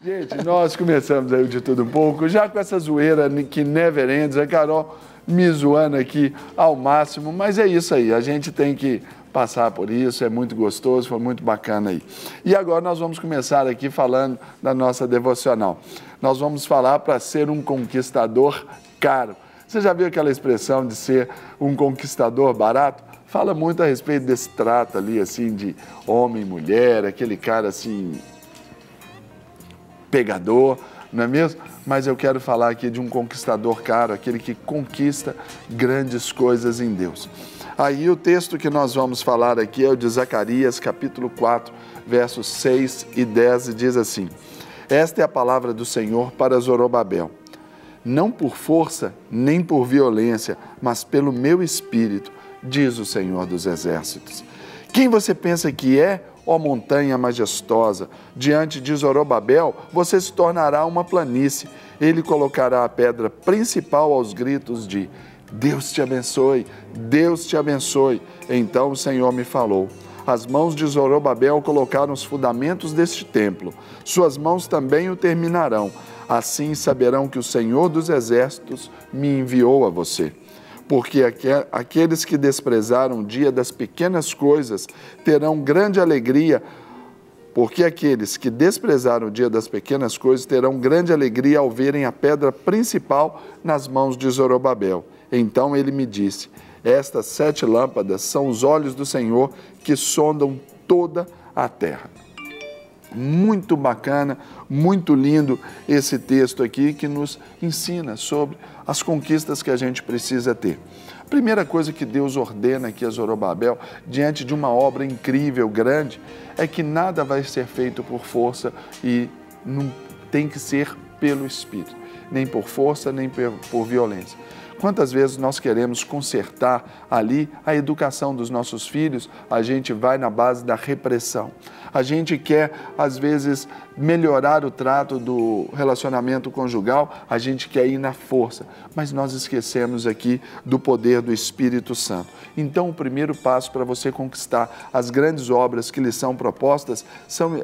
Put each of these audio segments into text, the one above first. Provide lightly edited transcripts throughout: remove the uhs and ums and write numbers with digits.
Gente, nós começamos aí o De Tudo Um Pouco, já com essa zoeira que never ends, a Carol me zoando aqui ao máximo, mas é isso aí, a gente tem que passar por isso, é muito gostoso, foi muito bacana aí. E agora nós vamos começar aqui falando da nossa devocional. Nós vamos falar para ser um conquistador caro. Você já viu aquela expressão de ser um conquistador barato? Fala muito a respeito desse trato ali, assim, de homem e mulher, aquele cara assim, pegador, não é mesmo? Mas eu quero falar aqui de um conquistador caro, aquele que conquista grandes coisas em Deus. Aí o texto que nós vamos falar aqui é o de Zacarias, capítulo 4, versos 6 e 10, e diz assim: Esta é a palavra do Senhor para Zorobabel. Não por força, nem por violência, mas pelo meu espírito, diz o Senhor dos Exércitos. Quem você pensa que é, ó montanha majestosa? Diante de Zorobabel, você se tornará uma planície. Ele colocará a pedra principal aos gritos de Deus te abençoe, Deus te abençoe. Então o Senhor me falou: as mãos de Zorobabel colocaram os fundamentos deste templo, suas mãos também o terminarão. Assim saberão que o Senhor dos Exércitos me enviou a você. Porque aqueles que desprezaram o dia das pequenas coisas terão grande alegria. Porque aqueles que desprezaram o dia das pequenas coisas terão grande alegria ao verem a pedra principal nas mãos de Zorobabel. Então ele me disse: estas 7 lâmpadas são os olhos do Senhor que sondam toda a terra. Muito bacana, muito lindo esse texto aqui que nos ensina sobre as conquistas que a gente precisa ter. A primeira coisa que Deus ordena aqui a Zorobabel, diante de uma obra incrível, grande, é que nada vai ser feito por força e não tem que ser pelo Espírito, nem por força, nem por violência. Quantas vezes nós queremos consertar ali a educação dos nossos filhos, a gente vai na base da repressão. A gente quer, às vezes, melhorar o trato do relacionamento conjugal, a gente quer ir na força, mas nós esquecemos aqui do poder do Espírito Santo. Então, o primeiro passo para você conquistar as grandes obras que lhe são propostas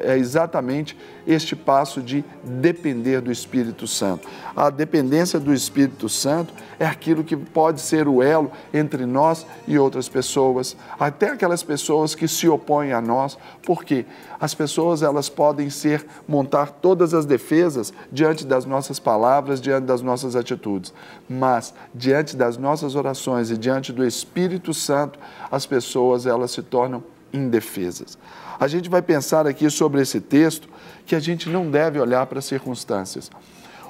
é exatamente este passo de depender do Espírito Santo. A dependência do Espírito Santo é aquilo que pode ser o elo entre nós e outras pessoas, até aquelas pessoas que se opõem a nós, porque as pessoas elas podem montar todas as defesas diante das nossas palavras, diante das nossas atitudes, mas diante das nossas orações e diante do Espírito Santo, as pessoas elas se tornam indefesas. A gente vai pensar aqui sobre esse texto que a gente não deve olhar para as circunstâncias.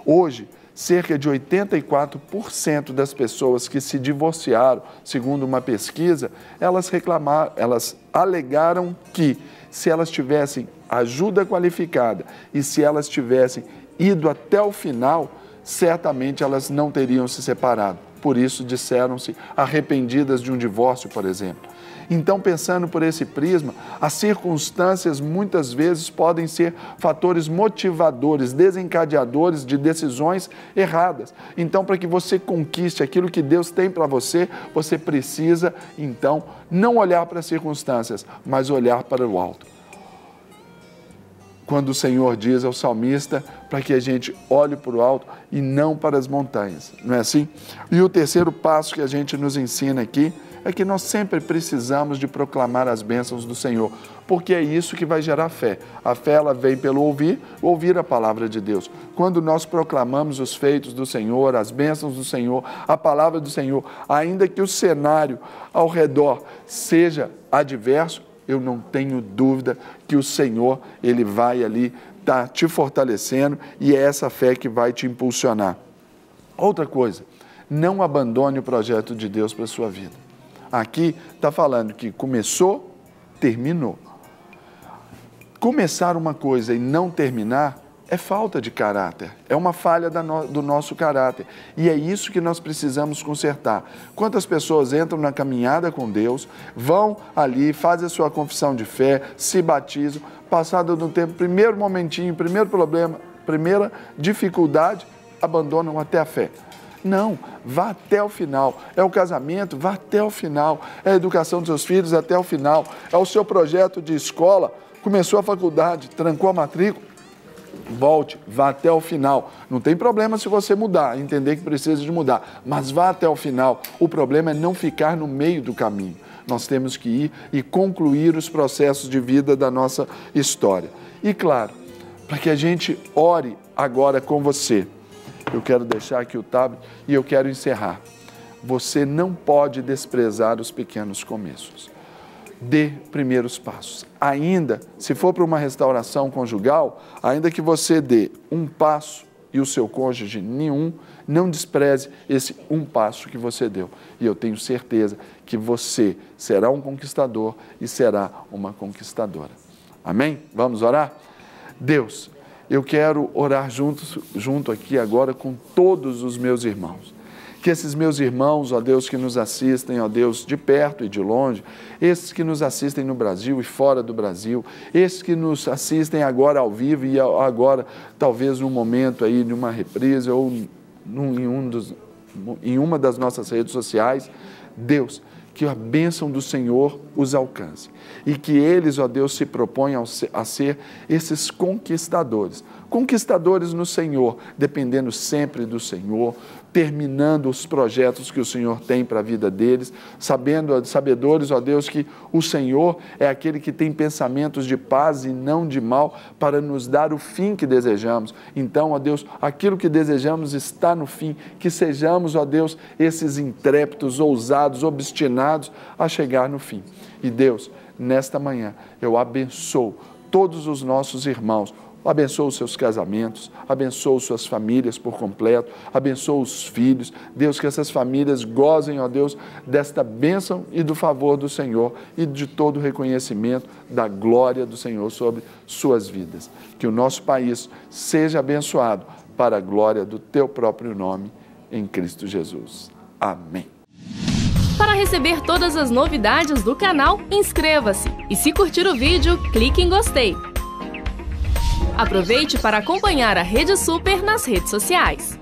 Hoje, cerca de 84% das pessoas que se divorciaram, segundo uma pesquisa, elas alegaram que se elas tivessem ajuda qualificada e se elas tivessem ido até o final, certamente elas não teriam se separado. Por isso disseram-se arrependidas de um divórcio, por exemplo. Então, pensando por esse prisma, as circunstâncias muitas vezes podem ser fatores motivadores, desencadeadores de decisões erradas. Então, para que você conquiste aquilo que Deus tem para você, você precisa, então, não olhar para as circunstâncias, mas olhar para o alto. Quando o Senhor diz ao salmista para que a gente olhe para o alto e não para as montanhas, não é assim? E o terceiro passo que a gente nos ensina aqui é que nós sempre precisamos de proclamar as bênçãos do Senhor, porque é isso que vai gerar fé. A fé ela vem pelo ouvir a palavra de Deus. Quando nós proclamamos os feitos do Senhor, as bênçãos do Senhor, a palavra do Senhor, ainda que o cenário ao redor seja adverso, eu não tenho dúvida que o Senhor, Ele vai ali estar te fortalecendo e é essa fé que vai te impulsionar. Outra coisa, não abandone o projeto de Deus para a sua vida. Aqui está falando que começou, terminou. Começar uma coisa e não terminar é falta de caráter, é uma falha do nosso caráter. E é isso que nós precisamos consertar. Quantas pessoas entram na caminhada com Deus, vão ali, fazem a sua confissão de fé, se batizam, passado do tempo, primeiro momentinho, primeiro problema, primeira dificuldade, abandonam até a fé. Não, vá até o final. É o casamento, vá até o final. É a educação dos seus filhos até o final. É o seu projeto de escola, começou a faculdade, trancou a matrícula, Volte, vá até o final. Não tem problema se você mudar, entender que precisa de mudar, mas vá até o final. O problema é não ficar no meio do caminho. Nós temos que ir e concluir os processos de vida da nossa história. E claro, para que a gente ore agora com você, eu quero deixar aqui o tablet e eu quero encerrar. Você não pode desprezar os pequenos começos. Dê primeiros passos. Ainda, se for para uma restauração conjugal, ainda que você dê um passo e o seu cônjuge nenhum, não despreze esse um passo que você deu. E eu tenho certeza que você será um conquistador e será uma conquistadora. Amém? Vamos orar? Deus, eu quero orar junto aqui agora com todos os meus irmãos. Que esses meus irmãos, ó Deus, que nos assistem, ó Deus, de perto e de longe, esses que nos assistem no Brasil e fora do Brasil, esses que nos assistem agora ao vivo e agora talvez num momento aí de uma reprise ou em uma das nossas redes sociais, Deus, que a bênção do Senhor os alcance e que eles, ó Deus, se proponham a ser esses conquistadores. Conquistadores no Senhor, dependendo sempre do Senhor, terminando os projetos que o Senhor tem para a vida deles, sabedores, ó Deus, que o Senhor é aquele que tem pensamentos de paz e não de mal para nos dar o fim que desejamos. Então, ó Deus, aquilo que desejamos está no fim, que sejamos, ó Deus, esses intrépidos, ousados, obstinados a chegar no fim. E Deus, nesta manhã, eu abençoo todos os nossos irmãos, abençoa os seus casamentos, abençoa suas famílias por completo, abençoa os filhos. Deus, que essas famílias gozem, ó Deus, desta bênção e do favor do Senhor e de todo o reconhecimento da glória do Senhor sobre suas vidas. Que o nosso país seja abençoado para a glória do teu próprio nome, em Cristo Jesus. Amém. Para receber todas as novidades do canal, inscreva-se e, se curtir o vídeo, clique em gostei. Aproveite para acompanhar a Rede Super nas redes sociais.